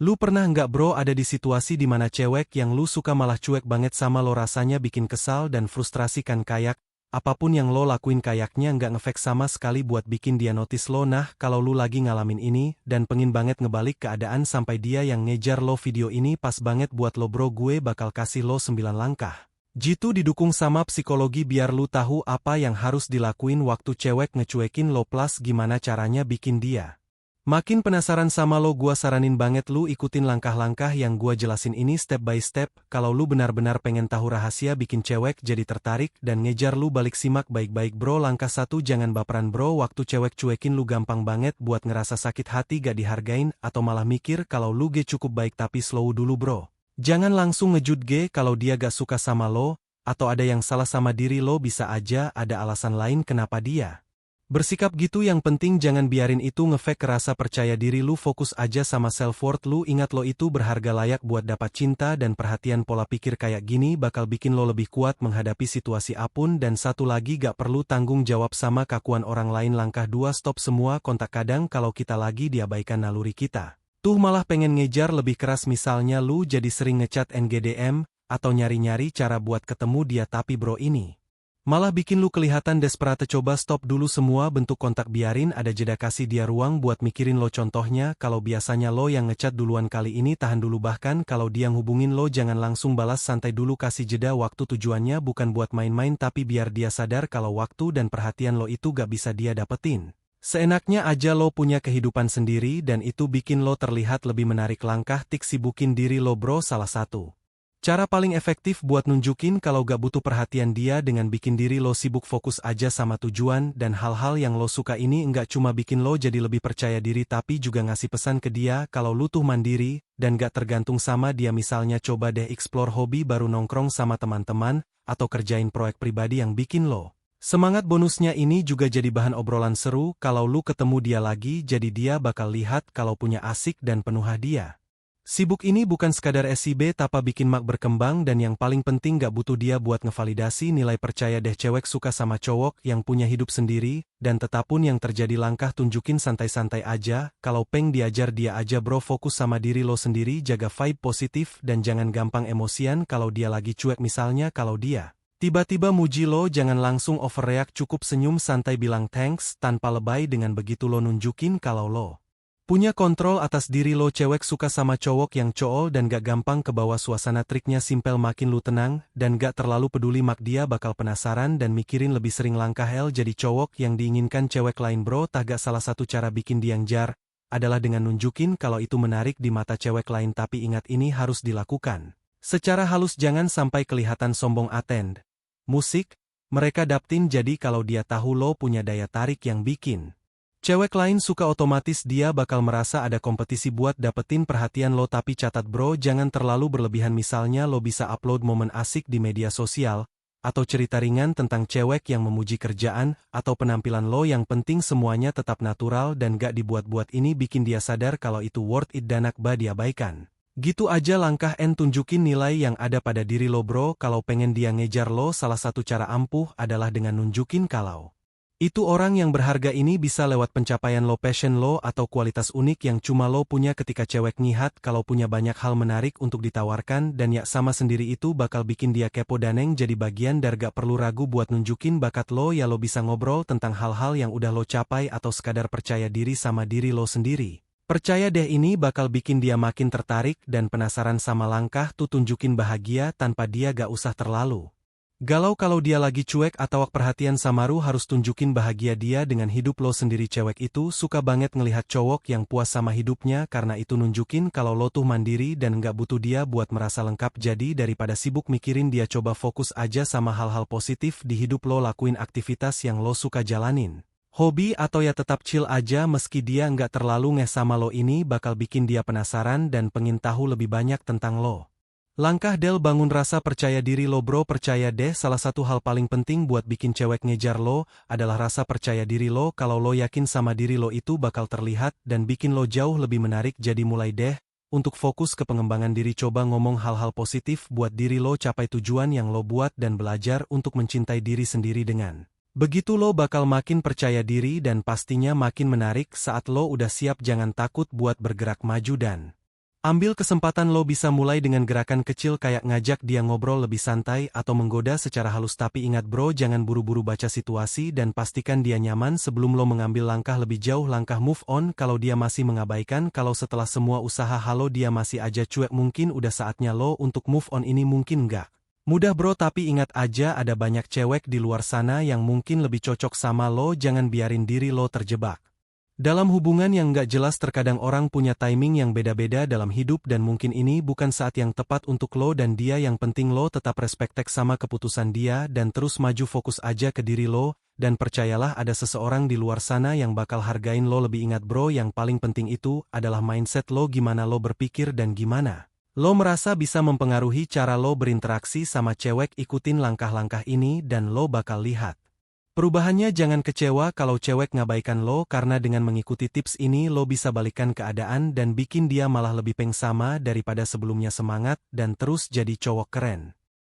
Lu pernah nggak bro ada di situasi dimana cewek yang lu suka malah cuek banget sama lo, rasanya bikin kesal dan frustrasi kan, kayak apapun yang lo lakuin kayaknya nggak ngefek sama sekali buat bikin dia notice lo. Nah, kalau lu lagi ngalamin ini dan pengen banget ngebalik keadaan sampai dia yang ngejar lo, video ini pas banget buat lo bro. Gue bakal kasih lo 9 langkah jitu didukung sama psikologi biar lu tahu apa yang harus dilakuin waktu cewek ngecuekin lo, plus gimana caranya bikin dia makin penasaran sama lo. Gua saranin banget lu ikutin langkah-langkah yang gua jelasin ini step by step. Kalau lu benar-benar pengen tahu rahasia bikin cewek jadi tertarik dan ngejar lu balik, simak baik-baik bro. Langkah 1, jangan baperan bro. Waktu cewek cuekin lu gampang banget buat ngerasa sakit hati, gak dihargain, atau malah mikir kalau lu cukup baik. Tapi slow dulu bro. Jangan langsung ngejud kalau dia gak suka sama lo, atau ada yang salah sama diri lo. Bisa aja ada alasan lain kenapa dia bersikap gitu. Yang penting jangan biarin itu ngefek rasa percaya diri lu. Fokus aja sama self-worth lu. Ingat lo itu berharga, layak buat dapat cinta dan perhatian. Pola pikir kayak gini bakal bikin lo lebih kuat menghadapi situasi apapun. Dan satu lagi, gak perlu tanggung jawab sama kelakuan orang lain. Langkah 2, stop semua kontak. Kadang kalau kita lagi diabaikan naluri kita tuh malah pengen ngejar lebih keras. Misalnya lu jadi sering ngechat NGDM atau nyari-nyari cara buat ketemu dia, tapi bro ini malah bikin lu kelihatan desperate. Coba stop dulu semua bentuk kontak, biarin ada jeda, kasih dia ruang buat mikirin lo. Contohnya, kalau biasanya lo yang ngechat duluan, kali ini tahan dulu. Bahkan kalau dia ngehubungin lo, jangan langsung balas, santai dulu, kasih jeda waktu. Tujuannya bukan buat main-main, tapi biar dia sadar kalau waktu dan perhatian lo itu gak bisa dia dapetin seenaknya aja. Lo punya kehidupan sendiri dan itu bikin lo terlihat lebih menarik. Langkah tik, sibukin diri lo bro. Salah satu cara paling efektif buat nunjukin kalau gak butuh perhatian dia dengan bikin diri lo sibuk, fokus aja sama tujuan dan hal-hal yang lo suka. Ini enggak cuma bikin lo jadi lebih percaya diri, tapi juga ngasih pesan ke dia kalau lu tuh mandiri dan gak tergantung sama dia. Misalnya coba deh explore hobi baru, nongkrong sama teman-teman, atau kerjain proyek pribadi yang bikin lo semangat. Bonusnya ini juga jadi bahan obrolan seru kalau lu ketemu dia lagi, jadi dia bakal lihat kalau punya asik dan penuh hadiah. Sibuk ini bukan sekadar SIB tapi bikin mak berkembang, dan yang paling penting gak butuh dia buat ngevalidasi nilai. Percaya deh, cewek suka sama cowok yang punya hidup sendiri, dan tetapun yang terjadi. Langkah tunjukin santai-santai aja, kalau peng diajar dia aja bro. Fokus sama diri lo sendiri, jaga vibe positif dan jangan gampang emosian kalau dia lagi cuek. Misalnya kalau dia tiba-tiba muji lo, jangan langsung overreact, cukup senyum santai, bilang thanks tanpa lebay. Dengan begitu lo nunjukin kalau lo punya kontrol atas diri lo. Cewek suka sama cowok yang cool dan gak gampang ke bawah suasana. Triknya simpel, makin lu tenang dan gak terlalu peduli, mak dia bakal penasaran dan mikirin lebih sering. Langkah L, jadi cowok yang diinginkan cewek lain bro. Gak salah satu cara bikin dia ngejar adalah dengan nunjukin kalau itu menarik di mata cewek lain. Tapi ingat, ini harus dilakukan secara halus, jangan sampai kelihatan sombong. Attend musik mereka dapetin, jadi kalau dia tahu lo punya daya tarik yang bikin cewek lain suka, otomatis dia bakal merasa ada kompetisi buat dapetin perhatian lo. Tapi catat bro, jangan terlalu berlebihan. Misalnya lo bisa upload momen asik di media sosial, atau cerita ringan tentang cewek yang memuji kerjaan, atau penampilan lo. Yang penting semuanya tetap natural dan gak dibuat-buat. Ini bikin dia sadar kalau itu worth it dan gak diabaikan. Gitu aja. Langkah N, tunjukin nilai yang ada pada diri lo bro. Kalau pengen dia ngejar lo, salah satu cara ampuh adalah dengan nunjukin kalau itu orang yang berharga. Ini bisa lewat pencapaian lo, passion lo, atau kualitas unik yang cuma lo punya. Ketika cewek ngihat kalau punya banyak hal menarik untuk ditawarkan dan ya sama sendiri, itu bakal bikin dia kepo dan jadi bagian dari. Gak perlu ragu buat nunjukin bakat lo ya. Lo bisa ngobrol tentang hal-hal yang udah lo capai atau sekadar percaya diri sama diri lo sendiri. Percaya deh, ini bakal bikin dia makin tertarik dan penasaran sama. Langkah tuh, tunjukin bahagia tanpa dia gak usah terlalu galau. Kalau dia lagi cuek atau perhatian sama lu, harus tunjukin bahagia dia dengan hidup lo sendiri. Cewek itu suka banget ngelihat cowok yang puas sama hidupnya, karena itu nunjukin kalau lo tuh mandiri dan gak butuh dia buat merasa lengkap. Jadi daripada sibuk mikirin dia, coba fokus aja sama hal-hal positif di hidup lo. Lakuin aktivitas yang lo suka jalanin, hobi, atau ya tetap chill aja meski dia nggak terlalu ngeh sama lo. Ini bakal bikin dia penasaran dan pengen tahu lebih banyak tentang lo. Langkah Del, bangun rasa percaya diri lo bro. Percaya deh, salah satu hal paling penting buat bikin cewek ngejar lo adalah rasa percaya diri lo. Kalau lo yakin sama diri lo, itu bakal terlihat dan bikin lo jauh lebih menarik. Jadi mulai deh untuk fokus ke pengembangan diri. Coba ngomong hal-hal positif buat diri lo, capai tujuan yang lo buat dan belajar untuk mencintai diri sendiri. Dengan begitu lo bakal makin percaya diri dan pastinya makin menarik. Saat lo udah siap, jangan takut buat bergerak maju dan Ambil kesempatan lo bisa mulai dengan gerakan kecil kayak ngajak dia ngobrol lebih santai atau menggoda secara halus tapi ingat bro jangan buru-buru baca situasi dan pastikan dia nyaman sebelum lo mengambil langkah lebih jauh langkah move on kalau dia masih mengabaikan kalau setelah semua usaha halo dia masih aja cuek mungkin udah saatnya lo untuk move on ini mungkin nggak mudah bro tapi ingat aja ada banyak cewek di luar sana yang mungkin lebih cocok sama lo jangan biarin diri lo terjebak. Dalam hubungan yang nggak jelas terkadang orang punya timing yang beda-beda dalam hidup dan mungkin ini bukan saat yang tepat untuk lo dan dia yang penting lo tetap respektek sama keputusan dia dan terus maju fokus aja ke diri lo, dan percayalah ada seseorang di luar sana yang bakal hargain lo lebih ingat bro yang paling penting itu adalah mindset lo gimana lo berpikir dan gimana lo merasa bisa mempengaruhi cara lo berinteraksi sama cewek ikutin langkah-langkah ini dan lo bakal lihat. Perubahannya jangan kecewa kalau cewek ngabaikan lo karena dengan mengikuti tips ini lo bisa balikan keadaan dan bikin dia malah lebih peng sama daripada sebelumnya semangat dan terus jadi cowok keren.